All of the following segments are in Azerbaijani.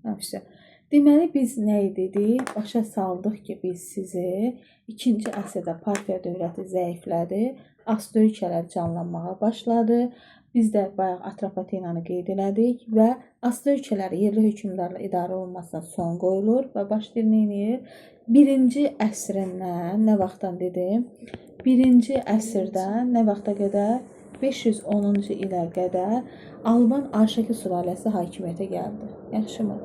Həmişə. Deməli biz nə edirik? Başa saldıq ki, biz sizi 2-ci əsrdə Parfiya dövləti zəiflədi, Asur ölkələr canlanmağa başladı. Biz də bayaq Atropatenanı qeyd elədik və Asur ölkələri yerli hökmdarla idarə olunmasına son qoyulur və başlayır nə edir? 1-ci əsrindən nə vaxtdan dedim? 1-ci əsrdən nə vaxta qədər? 510-cu ilə qədər Alban Arşaki sülaləsi hakimiyyətə gəldi. Yaxşımı?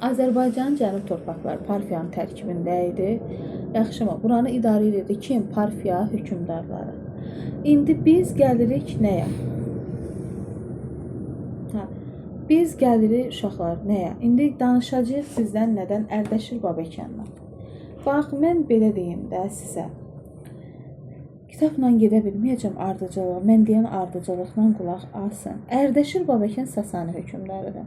Azərbaycanın cənub torpaqları Parfiyanın tərkibində idi. Yaxşımı? Buranı idarə edirdi kim? Parfiya hökmdarları. İndi biz gəlirik nəyə? Biz gəlirik uşaqlar nəyə? İndi danışacağıq sizdən nədən? Ərdəşir Babəkəndən. Bax, mən belə deyim də sizə. Kitabla gedə bilməyəcəm ardıcılığa. Mən deyən ardıcılıqla qulaq asın. Ərdəşir Babəkən Sasani hökmdarıdır.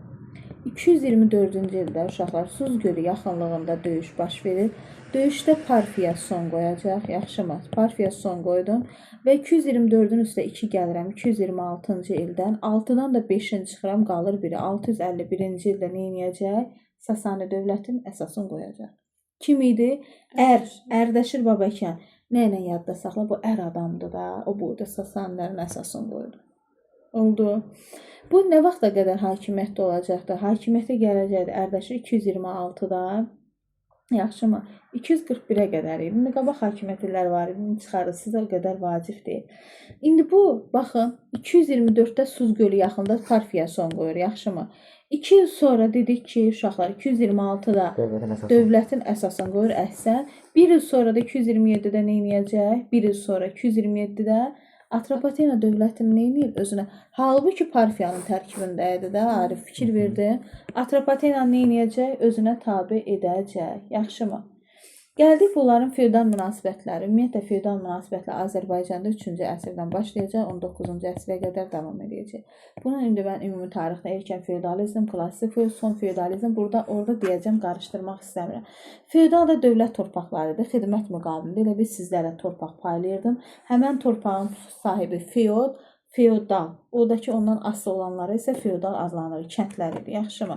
224-cü ildə uşaqlar Suz gölü yaxınlığında döyüş baş verir. Döyüşdə Parfiya son qoyacaq. Yaxşımı? Parfiya son qoydum. Və 224-ün üstə 2 gəlirəm. 226-cı ildən 6-dan da 5-in çıxıram, qalır biri. 651-ci ildə nə edəcək? Sasani dövlətin əsasını qoyacaq. Kim idi? Ərdəşir Babəkən. Nə ilə yadda saxla? Bu ər adamdır da. O boyda Sasanilərin əsasını qoydu. Oldu. Bu nə vaxta qədər hakimiyyətdə olacaqdı? Hakimiyyətə gələcəkdi Ərdəşir 226-da. Yaxşımı? 241-ə qədər idi. İndi qabaq hakimiyyət illəri var idi. Çıxarırsınız, o qədər vacib deyil. İndi bu, baxın, 224-də Suz gölü yaxında Parfiya son qoyur. Yaxşımı? 2 il sonra dedik ki, uşaqlar 226-da dövlətin əsasını qoyur əhsən. 1 il sonra da 227-də nə edəcək? 1 il sonra 227-də Atropatena dövlətini nə edib özünə? Halbuki Parfiyanın tərkibində idi də, Arif fikir verdi. Atropatena nə edəcək? Özünə tabe edəcək. Yaxşımı? Gəldik bunların feodal münasibətləri. Ümumiyyətlə feodal münasibətlər Azərbaycanda 3-cü əsrdən başlayacaq, 19-cu əsrə qədər davam edəcək. Bunun indi mən ümumi tarixdə erkən feodalizm, klassik son feodalizm orada deyəcəm, qarışdırmaq istəmirəm. Feodal da dövlət torpaqlarıdır. Xidmət müqabilində elə bir sizlərə torpaq paylayırdım. Həmən torpağın sahibi feodal. Oradakı ondan asılı olanları isə feodal adlanır, kəndlər idi. Yaxşımı?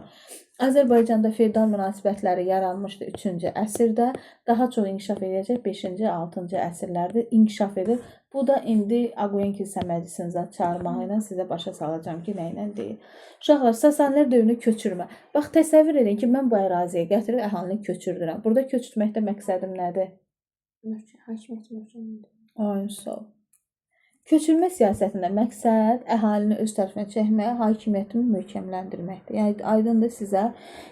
Azərbaycanda feodal münasibətləri yaranmışdı 3-cü əsrdə. Daha çox inkişaf edəcək 5-ci, 6-cı əsrlərdə inkişaf edir. Bu da indi Ağuyen kilsə məclisinizə çağırmağı ilə sizə başa salacağım ki, nə ilə deyil. Uşaqlar, Sasanilər dövrünü köçürmə. Bax, təsəvvür edin ki, mən bu əraziyə gətirib əhalini köçürdürəm. Burada köçürməkdə məqsədim nədir? Hakimiyyət möhkəmlidir. Ayın sağ ol. Köçürmə siyasətində məqsəd əhalini öz tərəfinə çəkmək, hakimiyyətini möhkəmləndirməkdir. Yəni aydındır sizə.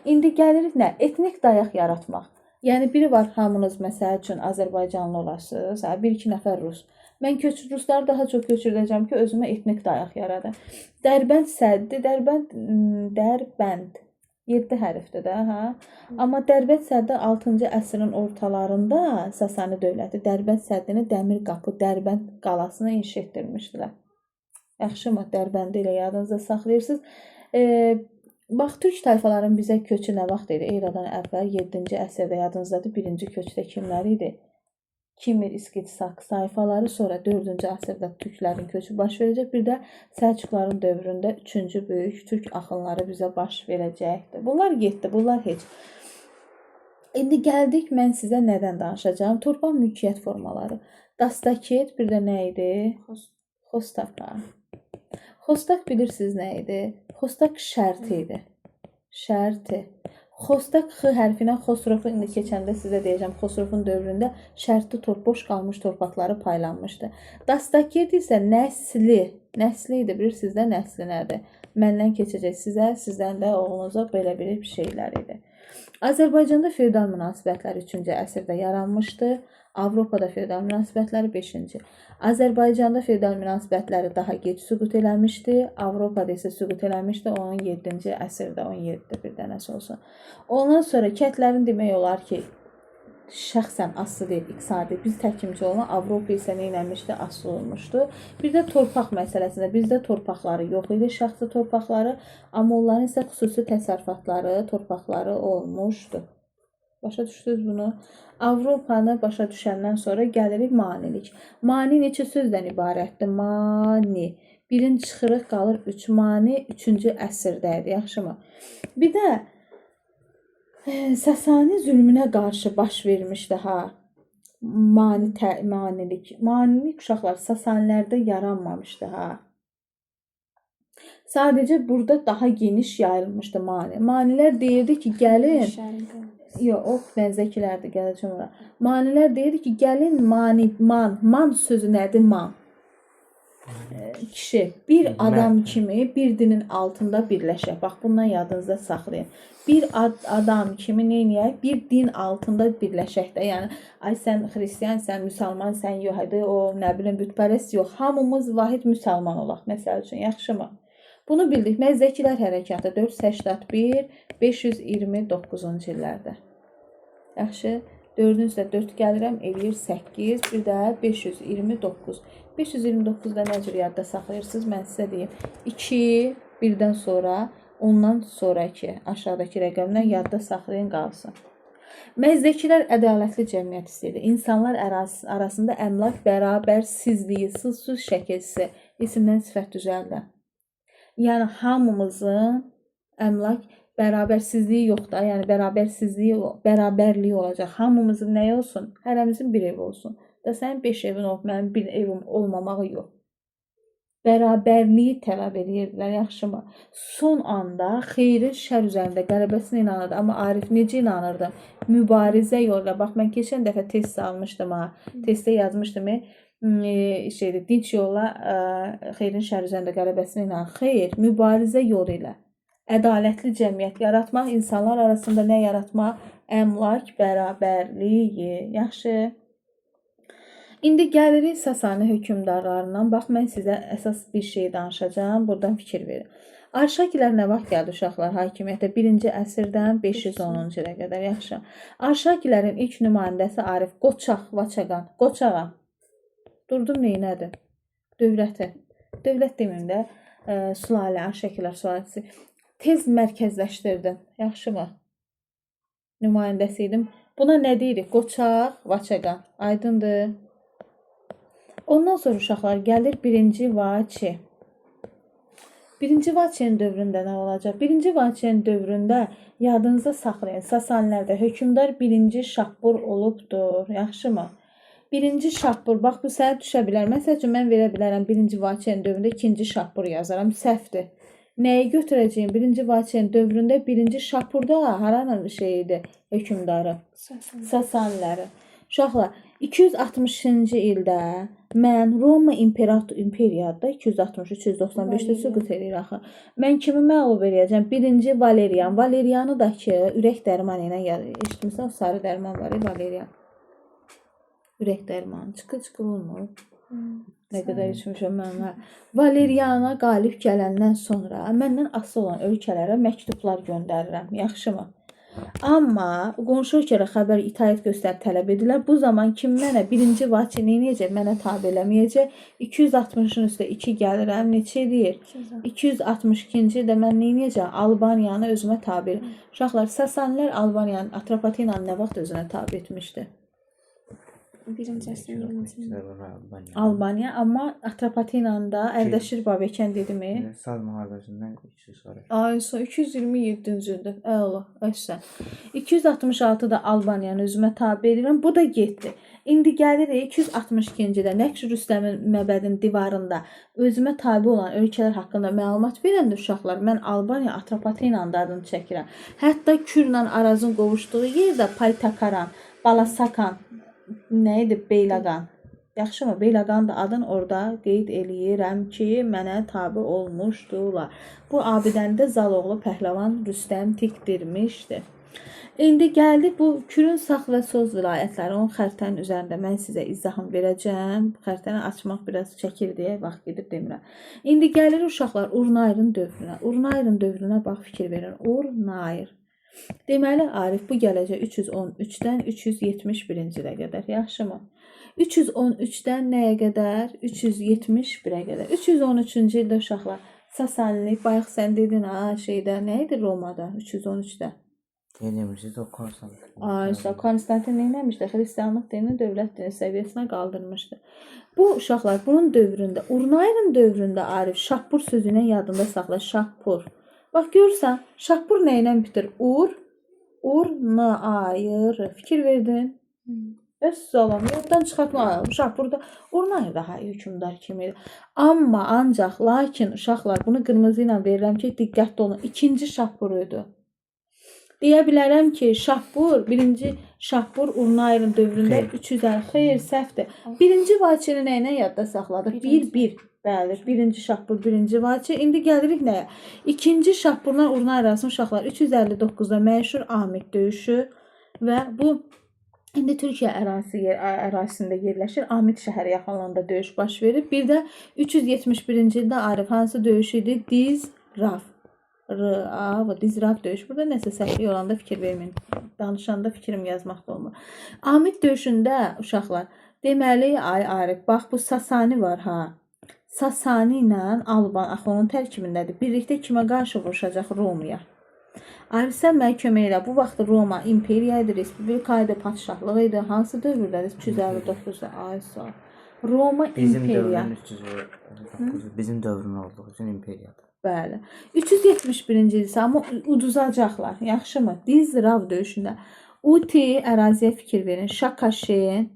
İndi gəlirik nə? Etnik dayaq yaratmaq. Yəni biri var hamınız məsəl üçün Azərbaycanlı olasınız, 1-2 nəfər rus. Mən rusları daha çox köçürəcəm ki, özümə etnik dayaq yaradım. Dərbənd səddi, Dərbənd 7 hərfdir də, hə? Amma Dərbənd səddi 6-cı əsrin ortalarında Sasani dövləti Dərbənd səddini Dəmir qapı, Dərbənd qalasına inşa etdirmişdilər. Yaxşımı? Dərbəndi ilə yadınızda saxlayırsınız. Bax, türk tayfaların bizə köçü nə vaxt idi? Eradan əvvəl 7-ci əsrdə yadınızdadır. 1-ci köçdə kimlər idi? Kimir, İskit, Saks tayfaları, sonra 4-cü əsrdə türklərin köçü baş verəcək. Bir də Səlcuqların dövründə 3-cü böyük türk axınları bizə baş verəcəkdir. Bunlar getdi, bunlar heç. İndi gəldik, mən sizə nədən danışacağım? Torpaq mülkiyyət formaları. Dastakit, bir də nə idi? Xostak. Xostak bilirsiniz nə idi? Xostak şərti idi. Şərti. Xostak X hərfinə Xosrofun indi keçəndə sizə deyəcəm, Xosrofun dövründə şərtli boş qalmış torpaqları paylanmışdı. Dastakit isə nəsli idi, bilirsiniz də nəsli nədir? Məndən keçəcək sizə, sizdən də oğlunuza belə bir şeylər idi. Azərbaycanda feodal münasibətlər 3-cü əsrdə yaranmışdı. Avropada feodal münasibətləri 5-ci. Azərbaycanda feodal münasibətləri daha gec süqut eləmişdi. Avropada isə süqut eləmişdi 17-ci əsrdə, 17-də bir dənəsi olsun. Ondan sonra kəndlərin demək olar ki, şəxsən asılı deyil, iqtisadi. Biz təkimci olma, Avropa isə nə eləmişdi? Asılı olmuşdu. Bir də torpaq məsələsində bizdə torpaqları yox idi, şəxsi torpaqları, amma onların isə xüsusi təsərrüfatları, torpaqları olmuşdu. Başa düşdünüz bunu? Avropanı başa düşəndən sonra gəlirik manilik. Mani neçə sözdən ibarətdir? Mani. Birin çıxırıq qalır 3. Mani 3-cü əsrdə idi, yaxşımı? Bir də Sasani zülmünə qarşı baş vermişdi ha. Manilik. Manilik uşaqlar Sasanilərdə yaranmamışdı ha. Sadəcə burada daha geniş yayılmışdı mani. Manilər deyirdi ki, gəlin. Yox, o nəzdəkilərdir, gələcəm ora. Manilər deyirdi ki, gəlin man sözü nədir? Man. Kişi, bir adam kimi bir dinin altında birləşək. Bax, bundan yadınızda saxlayın. Bir adam kimi neyniyək? Bir din altında birləşək də. Yəni, ay sən xristiyan, sən müsəlman, sən yox, hadi o, nə bilim, bütpərəst yox. Hamımız vahid müsəlman olaq, məsəl üçün, yaxşımı? Bunu bildik. Məzdəkilər hərəkatı 481, 529-cu illərdə. Yaxşı, 4-ün üstə 4 gəlirəm, eləyir 8, bir də 529. 529-da nə cür yadda saxlayırsınız? Mən sizə deyim. 2, birdən sonra, ondan sonraki aşağıdakı rəqəmdən yadda saxlayın qalsın. Məzdəkilər ədalətli cəmiyyət istəyirdi. İnsanlar arasında əmlak bərabərsizliyi, sızsız şəkilsi, isimdən sifət düzəldi. Yəni, hamımızın əmlak bərabərsizliyi yoxdur. Yəni, bərabərliyi olacaq. Hamımızın nə olsun? Hərəmizin bir ev olsun. Da sənin 5 evin olub, mənim bir evim olmamağı yox. Bərabərliyi tələb edirdilər, yaxşımı? Son anda xeyrin şər üzərində qələbəsinə inanırdı. Amma Arif necə inanırdı? Mübarizə yolda. Bax, mən keçən dəfə test almışdım ha. Testdə yazmışdım. Dinç yolla xeyrin şər üzərində qələbəsinə inanır. Xeyr, mübarizə yolu ilə. Ədalətli cəmiyyət yaratmaq, insanlar arasında nə yaratmaq? Əmlak bərabərliyi. Yaxşı. İndi gəlirik Sasani hökmdarlarından. Bax, mən sizə əsas bir şey danışacağım. Buradan fikir verin. Arşakilər nə vaxt gəldi uşaqlar hakimiyyətə? 1-ci əsrdən 510-cu ilə qədər. Yaxşı. Arşakilərin ilk nümayəndəsi Arif Vaçaqan. Qoçağan. Durdum neynədir? Dövləti. Dövlət deməyim də, sülalə, Arşakilər sülaləsi. Tez mərkəzləşdirdim. Yaxşımı? Nümayəndəsi idim. Buna nə deyirik? Qoçaq, Vaçaqan. Aydındır. Ondan sonra uşaqlar gəlir 1-ci Vaçi. 1-ci Vaçinin dövründə nə olacaq? 1-ci Vaçinin dövründə yadınıza saxlayın. Sasanilərdə hökmdar 1-ci Şahbur olubdur. Yaxşımı? 1-ci Şahbur, bax bu sənə düşə bilər. Məsəl üçün mən verə bilərəm 1-ci Vaçinin dövründə 2-ci Şahbur yazaram. Səhvdir. Nəyi götürəcəyim? 1-ci Vaçinin dövründə 1-ci Şahburda haranın şeyidir hökmdarı? Sasaniləri. Uşaqlar, 260-cı ildə mən Roma imperiyada 260-395-də süqut edir axı. Mən kimi məğlub eləyəcəm? 1-ci Valerian. Valerianı da ki, ürək dərmanı ilə eşitmirsən, o sarı dərman var, Valerian. Ürək dərmanı. Çıxı olmur. Nə qədər içmişəm mən. Valeriana qalib gələndən sonra məndən asılı olan ölkələrə məktublar göndərirəm. Yaxşımı? Amma qonşu ölkələrə xəbər itaət göstərib tələb edirlər. Bu zaman kim mənə 1-ci Vaçi neynəyəcək? Mənə tabe eləməyəcək. 260-ın üstə 2 gəlirəm. Neçə edir? 262-ci ildə mən neynəyəcəm? Albaniyanı özümə tabe edirəm. Uşaqlar, Sasanilər Albaniyanın, Atropatenanı nə vaxt özünə tabe etmişdi? 1-ci əsrin Albaniya, amma Atropatenanda Ərdəşir Babəkən dedimi? Saz müharibəsindən 200 sonra. Ay, 227-ci ildə. Allah, əhsən. 266-da Albaniyanı özümə tabe edirəm. Bu da getdi. İndi gəlirik 262-ci ildə Nəqş Rüstəmin məbədin divarında özümə tabe olan ölkələr haqqında məlumat verəndə uşaqlar, mən Albaniya Atropatenanda adını çəkirəm. Hətta Kürlə Arazın qovuşduğu yerdə Paytakaran, Balasakan, nə idi? Beyləqan. Yaxşımı? Beyləqan da adın orada qeyd eləyirəm ki, mənə tabe olmuşdular. Bu abidəni də Zaloğlu Pəhləvan Rüstəm tikdirmişdi. İndi gəldik bu Kürün sağ və soz vilayətləri. Onun xəritənin üzərində mən sizə izahını verəcəm. Xəritəni açmaq biraz çəkir deyə vaxt gedir demirəm. İndi gəlir uşaqlar Urnayrın dövrünə. Urnayrın dövrünə bax fikir verin. Urnayr. Deməli, Arif bu gələcək 313-dən 371-ci ilə qədər. Yaxşımı? 313-dən nəyə qədər? 371-ə qədər. 313-cü ildə uşaqlar Sasanilik, bayaq sən dedin ha, şeydə, nə idi Romada 313-də? Demişiz o Konstantin. Ay, işte Konstantin neyləmişdi? Xristianlıq dinini dövlət dini səviyyəsinə qaldırmışdı. Bu uşaqlar bunun dövründə, Urnayrın dövründə Arif şahpur sözünü yadında saxla, şahpur. Bax görürsən, şahpur nə ilə bitir? Urnayır. Fikir verdin? Bəs salam, yaddan çıxartma. Şahpurda Urnayır daha hökmdar kimi. Amma ancaq, lakin uşaqlar bunu qırmızı ilə verirəm ki, diqqətli olun. İkinci şahpur idi. Deyə bilərəm ki, şahpur, birinci şahpur Urnayrın dövründə 350. Xeyr, səhvdir. Birinci vaçini nə ilə yadda saxladıq? 1-1. Bəli, birinci şahpur, birinci vaçi. İndi gəlirik nəyə? İkinci şahpurla Urnayr arasında uşaqlar 359-da məşhur Amid döyüşü və bu indi Türkiyə ərazisində yerləşir. Amid şəhəri yaxınlığında döyüş baş verib. Bir də 371-ci ildə Arif hansı döyüş idi? Dizrav. Dizrav döyüş. Burada nəsə səhvlik olanda fikir verməyin. Danışanda fikrim yazmaqda olmur. Amid döyüşündə uşaqlar, deməli ay Arif, bax bu Sasani var ha. Sasani ilə Alban axı onun tərkibindədir. Birlikdə kimə qarşı vuruşacaq? Romaya. Arif sən mənə kömək elə. Bu vaxt Roma imperiya idi, respublika idi, padşahlıq idi. Hansı dövrdədir? 359-da. Ay sağ. Roma imperiya. Bizim dövrün olduğu üçün imperiyadır. Bəli. 371-ci il isə amma uduzacaqlar. Yaxşımı? Dizrav döyüşündə Uti əraziyə fikir verin. Şakaşin,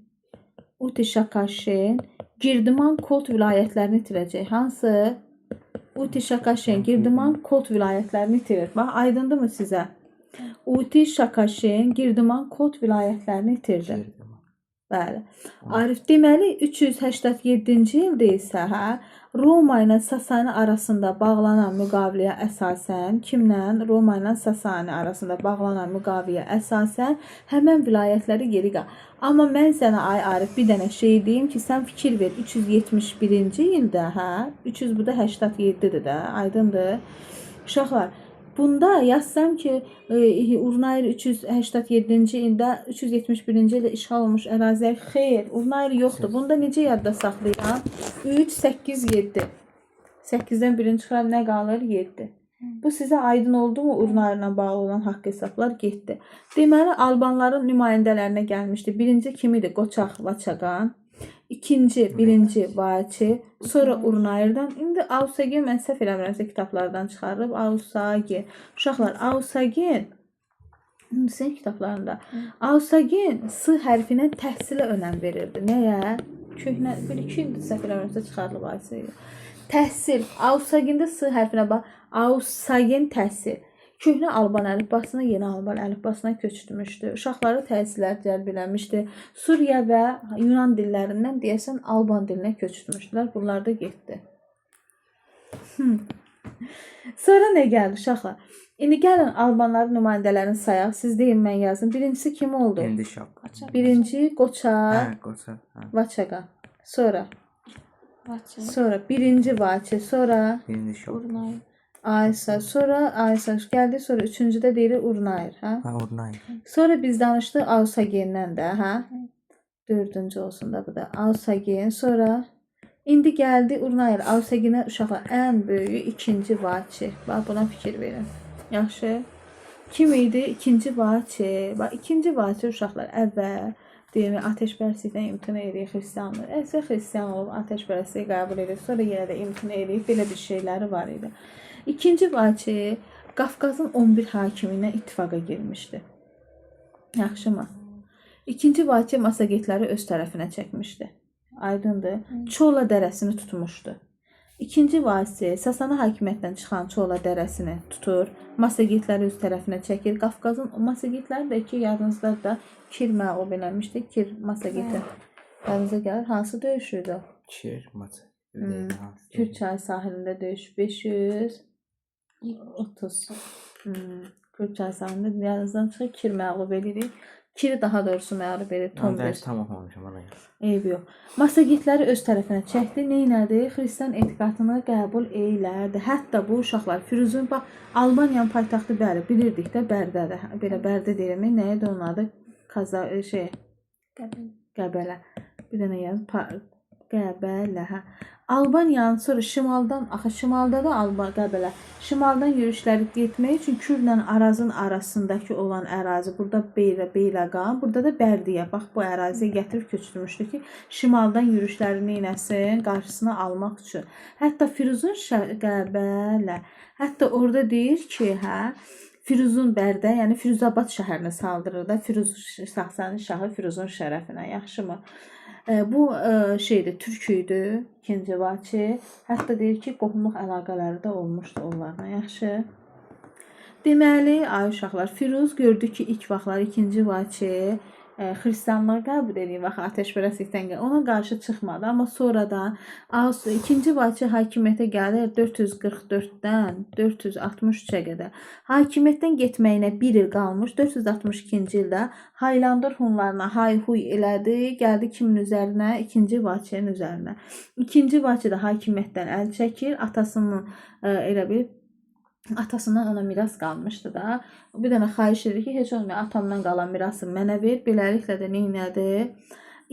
Uti Şakaşin Girdiman Kot vilayətlərini itirəcək. Hansı? Uti Şakaşin Girdiman Kot vilayətlərini itirir. Bax, aydındırmı sizə? Uti Şakaşin Girdiman Kot vilayətlərini itirdi. Bəli. Arif, deməli 387-ci ildə isə Roma ilə Sasani arasında bağlanan müqaviləyə əsasən, kimlə? Roma ilə Sasani arasında bağlanan müqaviləyə əsasən həmən vilayətləri geri qal. Amma mən sənə ay Arif bir dənə şey deyim ki, sən fikir ver. 371-ci ildə, 300 bu da 87-dir də, aydındır. Uşaqlar, bunda yazsam ki, Urnayr 387-ci ildə, 371-ci ildə işğal olmuş əraziyə, xeyr, Urnayr yoxdur. Bunda necə yadda saxlayıram? 3, 8, 7. 8-dən birini çıxıram, nə qalır? 7. Bu sizə aydın oldu mu? Urnayrla bağlı olan haqq hesablar getdi. Deməli, Albanların nümayəndələrinə gəlmişdi. Birinci kim idi? Qoçaq Vaçaqan. İkinci, birinci Vaçi. Sonra Urnayrdan. İndi Ausagin, mən səhv eləmirəmsə kitablardan çıxarıb. Ausagin. Uşaqlar, Ausagin Hüseyin kitablarında. Ausagin S hərfinə təhsilə önəm verirdi. Nəyə? Köhnə, 1-2 ildir səhv eləmirəmsə çıxarılıb Ausagin. Təhsil. Ausagində S hərfinə bax. Ausagin təhsil. Köhnə Alban əlifbasına yeni Alban əlifbasına köçürmüşdü. Uşaqları təhsillər cəlb eləmişdi. Suriya və Yunan dillərindən deyəsən Alban dilinə köçürmüşdülər. Bunlar da getdi. Sonra nə gəldi uşaqlar? İndi gəlin Albanların nümayəndələrini sayaq. Siz deyin, mən yazın. Birincisi kim oldu? Birinci Qoçaq. Vaçaqan. Sonra birinci Vaçi. Sonra Urnayır. Aysa. Sonra Aysa gəldi. Sonra üçüncüdə deyilir Urnayır. Urnayır. Sonra biz danışdıq Ausagin'dən də. Dördüncü olsun da bu da. Ausagin. Sonra indi gəldi Urnayır. Ausagin'ə uşaqlar ən böyüyü ikinci Vaçi. Bax buna fikir verin. Yaxşı. Kim idi? İkinci Vaçi. Bax ikinci Vaçi uşaqlar əvvəl deyimi ateşpərəstlikdən imtina edir xristianlıq. Əslində xristian olub ateşpərəstliyi qəbul edir. Sonra yenə də imtina edir. Belə bir şeyləri var idi. İkinci Vaçi Qafqazın 11 hakimi ilə ittifaqa girmişdi. Yaxşımı? İkinci Vaçi Massagetləri öz tərəfinə çəkmişdi. Aydındır. Çola dərəsini tutmuşdu. İkinci Vaçi Sasani hakimiyyətdən çıxan Çola dərəsini tutur. Massagetləri öz tərəfinə çəkir. Qafqazın Massagetləri də ki, yadınızda da Kir məğlub eləmişdi. Kir Massagetlər. Yadınıza gəlir. Hansı döyüşüydü? Kir maçı. Kür çay sahilində döyüş 530. Kür çay sahilində yadınızdan çıxır. Kir məğlub edirik. Kiri daha doğrusu məğlub edir. Tam oxumamışam ona. Eybi yox. Massagetləri öz tərəfinə çəkdi. Neynədi? Xristian etiqadını qəbul eylərdi. Hətta bu uşaqlar Firuzun bax Albaniyanın paytaxtı bəli bilirdik də Bərdədə. Belə Bərdə deyirəm. Nə idi onun adı? Qəbələ. Bir dənə yaz. Qəbələ. Albaniyanın sonra şimaldan, axı şimalda da Alban qəbilə. Şimaldan yürüşləri getmək üçün Kürlə Arazın arasındakı olan ərazi, burada Beyləqan, burada da Bərdiyə. Bax bu əraziyə gətirib köçürmüşdü ki, şimaldan yürüşlərini nəsin qarşısını almaq üçün. Hətta Firuzun qəbilə, hətta orada deyir ki, Firuzun Bərdə, yəni Firuzabad şəhərinə saldırır da, Firuz Sasani şahı Firuzun şərəfinə, yaxşımı? Bu şeydir, türk idi, ikinci Vaçi. Hətta deyir ki, qohumluq əlaqələri də olmuşdu onlarla, yaxşı. Deməli, ay uşaqlar, Firuz gördü ki, ilk vaxtlar ikinci Vaçi xristianlığı qəbul edir, vaxt ateşpərəstlikdən gəlir. Ona qarşı çıxmadı, amma sonradan ikinci Vaçi hakimiyyətə gəlir 444-dən 463-ə qədər. Hakimiyyətdən getməyinə 1 il qalmış, 462-ci ildə Haylandır Hunlarına hay-huy elədi, gəldi kimin üzərinə? İkinci Vaçinin üzərinə. İkinci Vaçi də hakimiyyətdən əl çəkir, atasının elə bir atasından ona miras qalmışdı da. Bir dənə xahiş edir ki, heç olmuyor, atamdan qalan mirası mənə ver. Beləliklə də neynədir?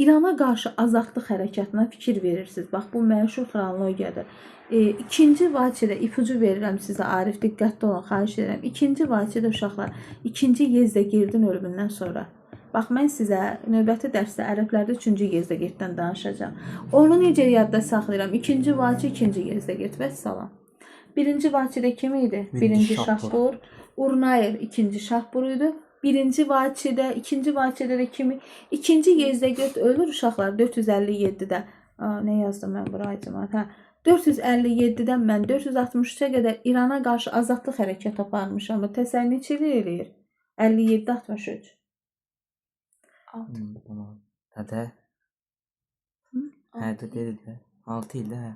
İrana qarşı azadlıq hərəkatına fikir verirsiniz. Bax, bu məşhur xronologiyadır. İkinci Vaçidə ipucu verirəm sizə, Arif, diqqətli olun, xahiş edirəm. İkinci Vaçidə uşaqlar, ikinci Yezdegirdin ölümündən sonra. Bax, mən sizə növbəti dərsdə ərəblərdə 3-cü Yezdegirddən danışacağam. Onu necə yadda saxlayıram? İkinci Vaçi, ikinci Yezdegird, vəssalam. Birinci Vaçidə kim idi? Birinci Şahbur. Urnayer ikinci Şahbur idi. Birinci Vaçidə, ikinci Vaçidə də kimi? İkinci Yezdegird ölür uşaqlar 457-də. Nə yazdım mən bura acımat? 457-dən mən 463-ə qədər İrana qarşı azadlıq hərəkət aparmışam. Təsəlli neçə eləyir? 57-63. Hədə? Hədə dedi də. 6 ildə hə.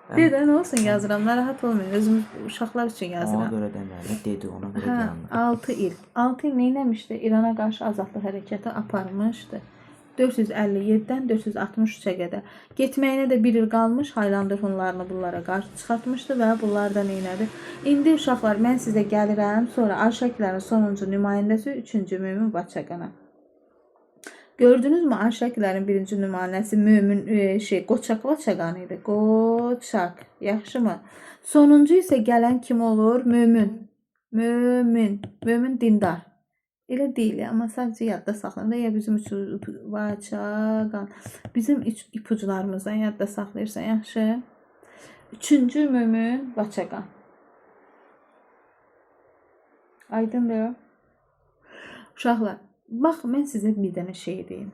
Dedə, nə olsun yazıram, narahat olmayın, özümüz uşaqlar üçün yazıram. Ona görə deməli, dedi, ona görə yandı. 6 il. 6 il neynəmişdi? İrana qarşı azadlıq hərəkəti aparmışdı. 457-dən 463-ə qədər. Getməyinə də 1 il qalmış, Haylandır Hunlarını bunlara qarşı çıxartmışdı və bunlar da neynədi? İndi uşaqlar, mən sizə gəlirəm, sonra Arşakilərin sonuncu nümayəndəsi 3-cü Mömin Vaçaqana. Gördünüzmü? Arşakilərin birinci nümayəndəsi Mömin Qoçaq Vaçaqan idi. Qoçaq. Yaxşımı? Sonuncu isə gələn kim olur? Mömin. Mömin dindar. Elə deyil, amma sadəcə yadda saxlayın da, ya bizim Vaçaqan. Bizim ipucularımızdan yadda saxlayırsan, yaxşı. 3-cü Mömin Vaçaqan. Aydındır. Uşaqlar, bax, mən sizə bir dənə şey deyim.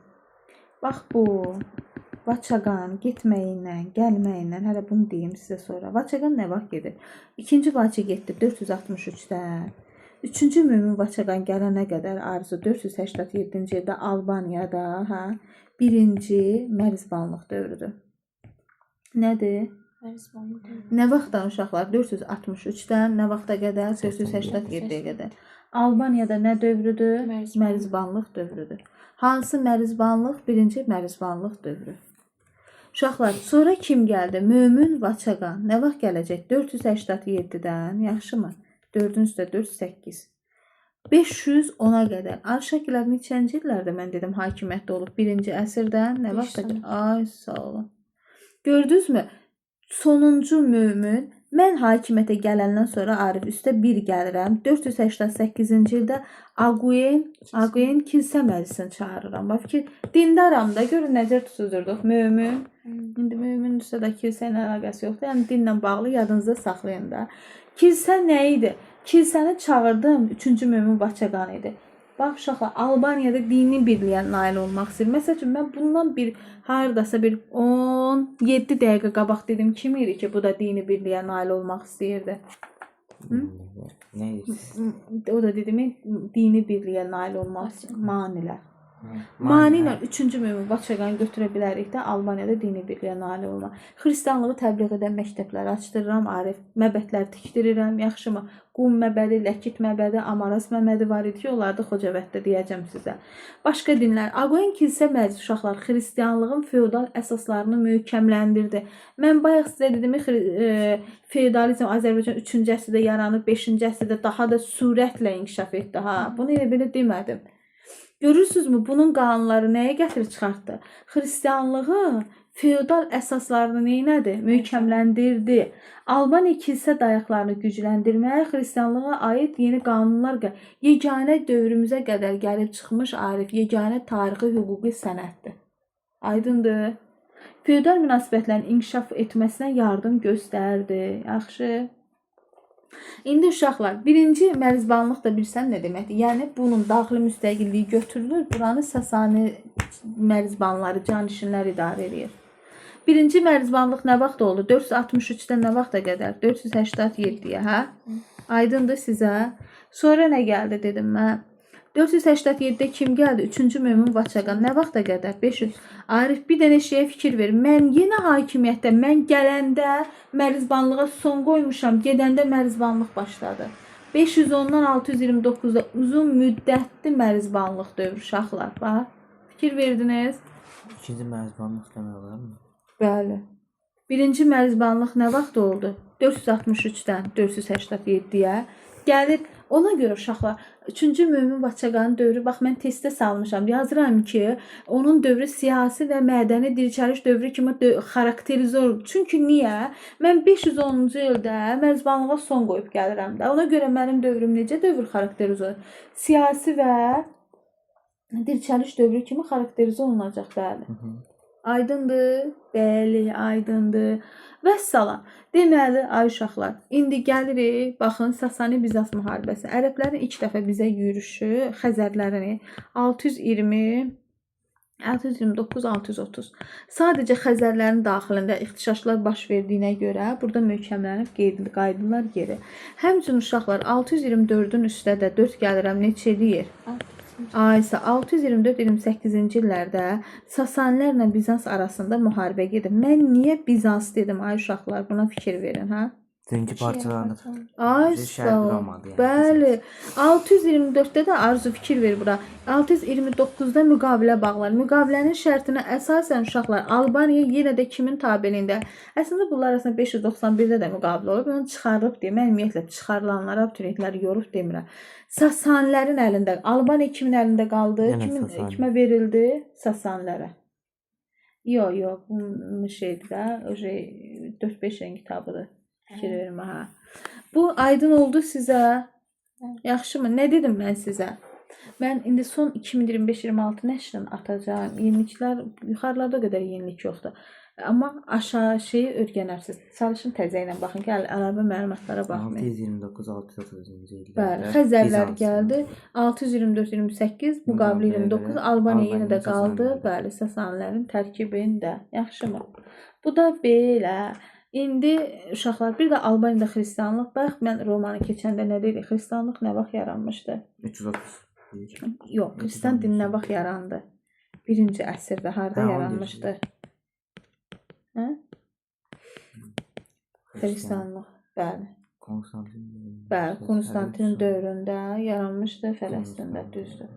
Bax, bu Vaçaqan getməyinlə, gəlməyinlə, hələ bunu deyim sizə sonra. Vaçaqan nə vaxt gedir? İkinci Vaçi getdi 463-dən. Üçüncü Mömin Vaçaqan gələnə qədər arzu 487-ci ildə Albaniyada birinci mərzbanlıq dövrüdür. Nədir? Nə vaxtdan uşaqlar? 463-dən nə vaxta qədər? 487-yə qədər. Albaniyada nə dövrüdür? Mərzbanlıq dövrüdür. Hansı mərzbanlıq? Birinci mərzbanlıq dövrü. Uşaqlar, sonra kim gəldi? Mömin Vaçaqan. Nə vaxt gələcək? 487-dən, yaxşımı? 4-ün üstə 408. 510-a qədər. Arşakilər neçənci illərdə mən dedim hakimiyyətdə olub? 1-ci əsrdən nə vaxt? Ay, sağ olun. Gördünüzmü? Sonuncu Mömin, mən hakimiyyətə gələndən sonra Arif üstə 1 gəlirəm. 488-ci ildə Aguyen kilsə məclisini çağırıram. Bax ki, dindaram da, görün necə tutudurduq. Mömin. İndi Mömin üstə də kilsə ilə əlaqəsi yoxdur. Yəni dinlə bağlı yadınızda saxlayın da. Kilsə nə idi? Kilsəni çağırdım, 3-cü Mömin Vaçaqan idi. Bax, uşaqlar, Albaniyada dini birliyə nail olmaq istəyir. Məsəl üçün, mən bundan haradasa bir 17 dəqiqə qabaq dedim, kim idi ki, bu da dini birliyə nail olmaq istəyirdi? Nə edirsiz? O da dedim, dini birliyə nail olmaq istəyir. Manilər. Mani ilə 3-cü Mömin Vaçaqanı götürə bilərik də Albaniyada dini birliyə nail olmaq. Xristianlığı təbliğ edən məktəblər açdırıram, Arif. Məbədlər tikdirirəm, yaxşımı? Qum məbədi, Ləkit məbədi, Amaras məbədi var idi ki, onları da Xocavənddə deyəcəm sizə. Başqa dinlər. Aguyen kilsə məclisi uşaqlar xristianlığın feodal əsaslarını möhkəmləndirdi. Mən bayaq sizə dedim, feodalizm Azərbaycan 3-cü əsrdə yaranıb, 5-ci əsrdə daha da sürətlə inkişaf etdi. Bunu elə belə demədim. Görürsünüzmü, bunun qanunları nəyə gətirib çıxartdı? Xristianlığı feodal əsaslarını neynədi? Möhkəmləndirdi. Albaniya kilsə dayaqlarını gücləndirməyə, xristianlığa aid yeni qanunlar, yeganə dövrümüzə qədər gəlib çıxmış Arif, yeganə tarixi hüquqi sənəddir. Aydındır. Feodal münasibətlərin inkişaf etməsinə yardım göstərdi. Yaxşı. İndi uşaqlar, birinci mərzbanlıq da bilsən nə deməkdir? Yəni bunun daxili müstəqilliyi götürülür, buranı Sasani mərzbanları, canişinlər idarə edir. Birinci mərzbanlıq nə vaxt oldu? 463-dən nə vaxta qədər? 487-yə, hə? Aydındır sizə. Sonra nə gəldi dedim mən? 487-də kim gəldi? 3-cü Mömin Vaçaqan. Nə vaxta qədər? 500. Arif, bir dənə şeyə fikir ver. Mən yenə hakimiyyətdə, mən gələndə mərzbanlığa son qoymuşam, gedəndə mərzbanlıq başladı. 510-dan 629-da uzun müddətli mərzbanlıq dövrü uşaqlar. Bax, fikir verdiniz? İkinci mərzbanlıq demək olar mı? Bəli. Birinci mərzbanlıq nə vaxt oldu? 463-dən 487-yə gəlir. Ona görə uşaqlar, 3-cü Mömin Vaçaqanın dövrü, bax mən testə salmışam. Yazıram ki, onun dövrü siyasi və mədəni dirçəliş dövrü kimi xarakterizə olub. Çünki niyə? Mən 510-cu ildə mərzbanlığa son qoyub gəlirəm də. Ona görə mənim dövrüm necə dövr xarakterizə olub? Siyasi və dirçəliş dövrü kimi xarakterizə olunacaq, bəli. Aydındır? Bəli, aydındır. Vəssalam. Deməli, ay uşaqlar, indi gəlirik, baxın, Sasani-Bizans müharibəsi. Ərəblərin ilk dəfə bizə yürüşü, Xəzərlərin 620, 629-630. Sadəcə Xəzərlərin daxilində ixtişaşlar baş verdiyinə görə burada möhkəmlənib qayıdırlar geri. Həmçinin uşaqlar 624-ün üstə də 4 gəlirəm neçə eləyir? Aysa 624-28-ci illərdə Sasanilərlə Bizans arasında müharibə gedir. Mən niyə Bizans dedim ay uşaqlar? Buna fikir verin, hə? Çünki parçalanır. Aysa, bəli. 624-də də arzu fikir ver bura. 629-da müqavilə bağlar. Müqavilənin şərtinə əsasən uşaqlar Albaniya yenə də kimin tabeliyində? Əslində bunlar arasında 591-də də müqavilə olub. Onu çıxarıb deyə, mən ümumiyyətlə çıxarılanlara abituriyentləri yorub demirəm. Sasanilərin əlində. Albaniya kimin əlində qaldı? Kimə verildi? Sasanilərə. Yox, bu şeydir də, 4-5 ən kitabıdır. Fikir verim, hə. Bu aydın oldu sizə. Yaxşımı? Nə dedim mən sizə? Mən indi son 2025-26 nəşrin atacağım. Yeniliklər, yuxarılarda o qədər yenilik yoxdur. Amma aşağı şeyi öyrənərsiniz. Çalışın təzə ilə baxın ki, əlavə məlumatlara baxmayın. 629-630-cu ildə. Bəli, Xəzərlər gəldi. 624-28, müqavilə 29, Albaniya yenə də qaldı. Bəli, Sasanilərin tərkibində. Yaxşımı? Bu da belə. İndi uşaqlar, bir də Albaniyada xristianlıq. Bax, mən romanı keçəndə nə dedik? Xristianlıq nə vaxt yaranmışdı? 330. Yox, xristian dini nə vaxt yarandı? 1-ci əsrdə harda yaranmışdı? Hə? Xristianlıq, bəli. Bəli, Konstantin dövründə yaranmışdı, Fələstində, düzdür.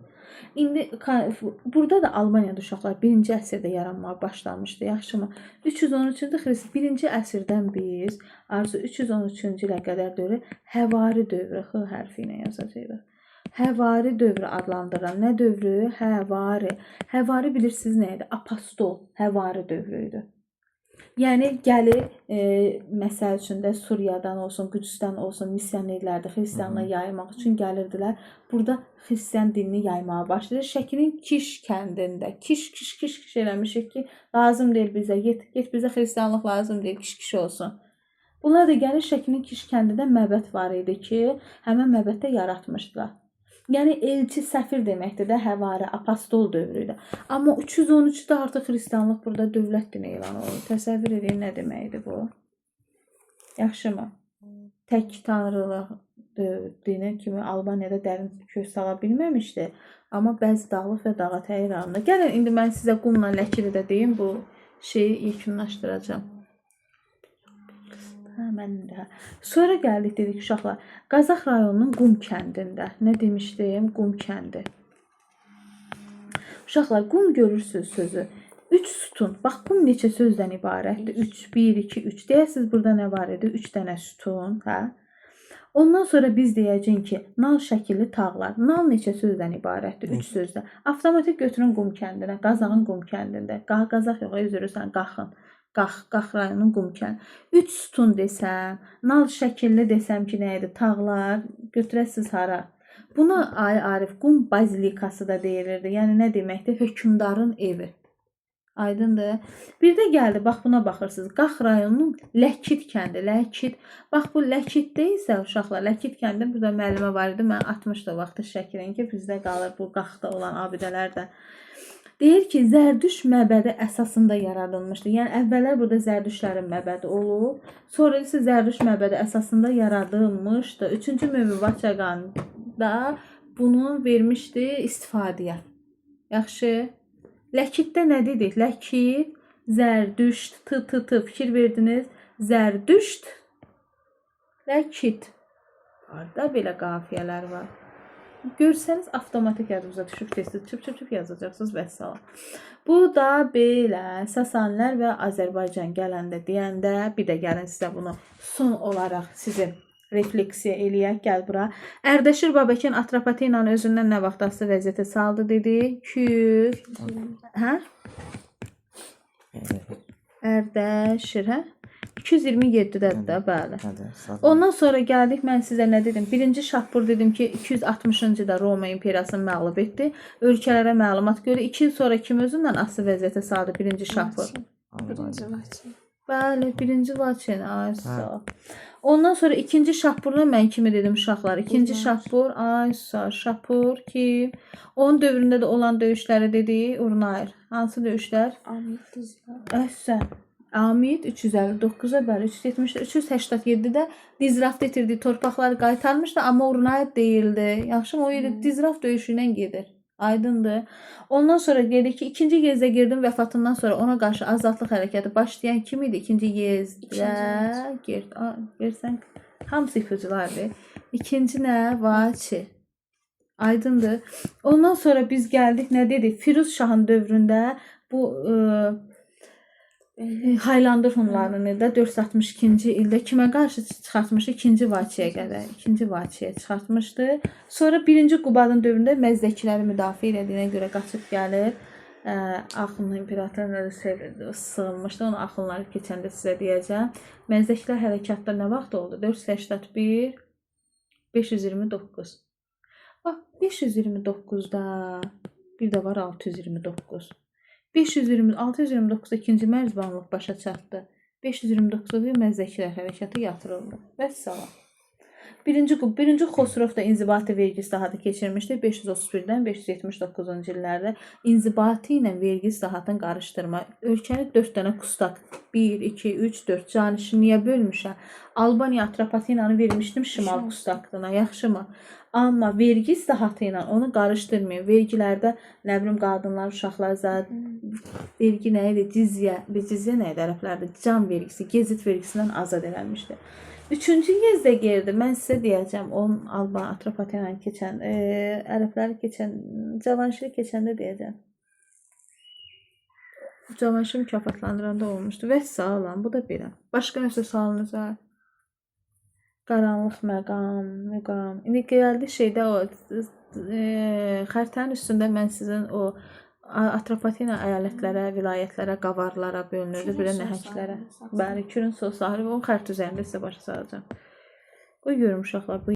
İndi burada da Albaniyada uşaqlar 1-ci əsrdə yaranmağa başlamışdı, yaxşımı? 313-cü 1-ci əsrdən biz arzu 313-cü ilə qədər dövrü Həvari dövrü, X hərfi ilə yazacağıq. Həvari dövrü adlandırılan nə dövrü? Həvari. Həvari bilirsiniz nə idi? Apostol Həvari dövrü idi. Yəni gəlir, məsəl üçün də Suriyadan olsun, Qüdsdən olsun, missionerlərdə xristianlığı yaymaq üçün gəlirdilər. Burada xristian dinini yaymağa başlayır. Şəkinin Kiş kəndində. Kiş eləmişik ki, lazım deyil bizə. Get bizə xristianlıq lazım deyil, kiş olsun. Bunlar da gəlir Şəkinin Kiş kəndində məbəd var idi ki, həmin məbəddə yaratmışdılar. Yəni elçi, səfir deməkdir də, Həvari, apostol dövrü idi. Amma 313-də artıq xristianlıq burada dövlət dini elan oldu. Təsəvvür edin nə deməkdir bu? Yaxşımı? Tək tanrılıq dini kimi Albaniyada dərin kök sala bilməmişdi. Amma bəzi dağlıq və dağətəyi İranında. Gəlin, indi mən sizə qumla ləkili də deyim, bu şeyi yekunlaşdıracağım. Sonra gəldik dedik uşaqlar. Qazax rayonunun Qum kəndində. Nə demişdim? Qum kəndi. Uşaqlar, Qum görürsünüz sözü. 3 sütun. Bax, Qum neçə sözdən ibarətdir? 3, 1, 2, 3. Deyəsiniz burada nə var idi? 3 dənə sütun. Hə? Ondan sonra biz deyəcəyik ki, nal şəkilli tağlar. Nal neçə sözdən ibarətdir? 3 sözdən. Avtomatik götürün Qum kəndinə, Qazağın Qum kəndində. Qazaq yox, üzrsən, Qaxın. Qax rayonunun Qum kəndi. 3 sütun desəm, nal şəkilli desəm ki, nə idi? Tağlar götürəsiz hara? Buna Arif Qum bazilikası da deyilirdi. Yəni nə deməkdir? Hökmdarın evi. Aydındır. Bir də gəldi, bax buna baxırsınız. Qax rayonunun Ləkit kəndi, Ləkit. Bax bu Ləkitdə isə uşaqlar, Ləkit kəndində burada müəllimə var idi. Mən atmışdı vaxtı şəklini ki, bizdə qalır bu Qaxda olan abidələr də. Deyir ki, Zərdüş məbədi əsasında yaradılmışdı. Yəni əvvəllər burada Zərdüşlərin məbədi olub. Sonra isə Zərdüş məbədi əsasında yaradılmışdı. 3-cü Mömü Vaçaqan da bunu vermişdi istifadəyə. Yaxşı. Ləkitdə nə dedik? Ləkit, Zərdüşt, fikir verdiniz. Zərdüşt, Ləkit. Orada belə qafiyələr var. Görsəniz avtomatik yadınıza düşüb tez-tez çıp yazacaqsınız və s. Bu da belə Sasanilər və Azərbaycan gələndə deyəndə bir də gəlin sizə bunu son olaraq sizin refleksiya eləyək. Gəl bura. Ərdəşir Babəkən Atropatena özündən nə vaxt asılı vəziyyətə saldı dedi? Hə? Ərdəşir, hə? 227-dədir də, bəli. Ondan sonra gəldik, mən sizə nə dedim? Birinci Şahpur dedim ki, 260-cı da Roma imperiyasını məğlub etdi. Ölkələrə məlumat gördü. 2 il sonra kim özündən asılı vəziyyətə saldı? Birinci Şahpur. Birinci Vaçin. Bəli, birinci Vaçin. Ay, sağ ol. Ondan sonra ikinci Şahpurla mən kimi dedim uşaqlar. İkinci Şahpur, ay sağ, Şahpur kim? Onun dövründə də olan döyüşləri dedi, Urnayır. Hansı döyüşlər? Amid Dizraf. Əhsən. Amid 359-a bəli, 387-də Dizraf getirdiyi torpaqları qaytarmışdı, amma Urnayır deyildi. Yaxşı mı? O yeri Dizraf döyüşü ilə gedir. Aydındır. Ondan sonra gedir ki, 2-ci Yezdəgirdin vəfatından sonra ona qarşı azadlıq hərəkəti başlayan kim idi? 2-ci Yezdəgird. Görsən, hamısı ipuculardır. 2-ci nə? Vaçi. Aydındır. Ondan sonra biz gəldik, nə dedik? Firuz Şahın dövründə bu Haylandır Hunlarını da 462-ci ildə kimə qarşı çıxartmışdı? 2-ci Vaçiyə qədər. 2-ci Vaçiyə çıxartmışdı. Sonra 1-ci Qubadın dövründə Məzdəkiləri müdafiə edildiyinə görə qaçıb gəlib. Axın imperatoruna da sığınmışdı. Onu axınları keçəndə sizə deyəcəm. Məzdəkilər hərəkatda nə vaxt oldu? 481, 529. Bax, 529-da bir də var 629. 629-da ikinci Mərzbanlıq başa çatdı. 529-da bir Məzdəkilər hərəkatı yatırıldı. Vəssalam. Birinci Xosrov da inzibati vergi islahatı keçirmişdi. 531-dən 579-cu illərdə inzibati ilə vergi islahatını qarışdırma. Ölkəni 4 dənə kustak. 1, 2, 3, 4 canişi niyə bölmüşəm? Albaniya Atropatenanı vermişdim şimal kustaklığına. Yaxşı mı? Amma vergi islahatı ilə onu qarışdırmayın. Vergilərdə nə bilim qadınlar, uşaqlar vergi nə idi? Cizyə nə idi ərəblərdə? Can vergisi, gezit vergisindən azad edilmişdi. 3-cü Yezdəgirdi. Mən sizə deyəcəm, onun Albaniya Atropatenanı keçən, ərəbləri keçən, Cavanşiri keçəndə deyəcəm. Cavanşiri mükafatlandıranda olmuşdu. Vəssalam, bu da belə. Başqa nəsə sualınız var? Qaranlıq məqam. İndi gəldi şeydə o xəritənin üstündə mən sizin o Atropatena əyalətlərə, vilayətlərə, qavarlara bölünürdü, belə nəhənglərə. Bəli, Kürün sol sahili və onun xərit üzərində sizə başa salacağım. Qoy görüm uşaqlar.